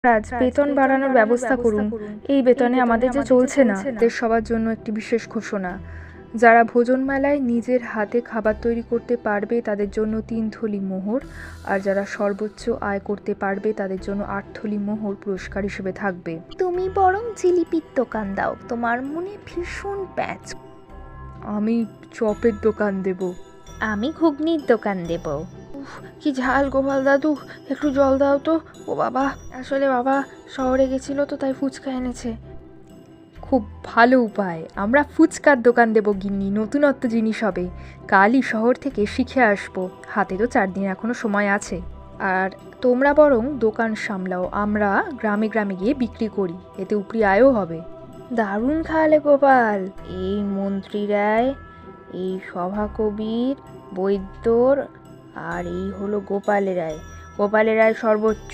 রাজ, বেতন বাড়ানোর ব্যবস্থা করুন। এই বেতনে আমাদের যে চলছে না। এদের সবার জন্য একটি বিশেষ ঘোষণা, যারা ভোজন মেলায় নিজের হাতে খাবার তৈরি করতে পারবে তাদের জন্য 3 থলি মোহর, আর যারা সর্বোচ্চ আয় করতে পারবে তাদের জন্য 8 থলি মোহর পুরস্কার হিসেবে থাকবে। তুমি বরং জিলিপির দোকান দাও, তোমার মনে ভীষণ প্যাচ। আমি চপের দোকান দেব। আমি ঘুগনির দোকান দেব। কি ঝাল গোপাল দাদু, একটু জল দাও তো। ও বাবা, আসলে বাবা শহরে গেছিল তো তাই ফুচকা এনেছে। খুব ভালো উপায়, আমরা ফুচকার দোকান দেব গিন্নি, নতুনত্ব জিনিস হবে। কালই শহর থেকে শিখে আসবো, হাতে তো 4 দিন এখনো সময় আছে। আর তোমরা বরং দোকান সামলাও, আমরা গ্রামে গ্রামে গিয়ে বিক্রি করি, এতে উপরি আয়ও হবে। দারুণ খাওয়ালে গোপাল। এই মন্ত্রী রায়, এই সভাকবির, বৈদ্যর, আর এই হলো গোপাল রায়। গোপাল রায় সর্বোচ্চ।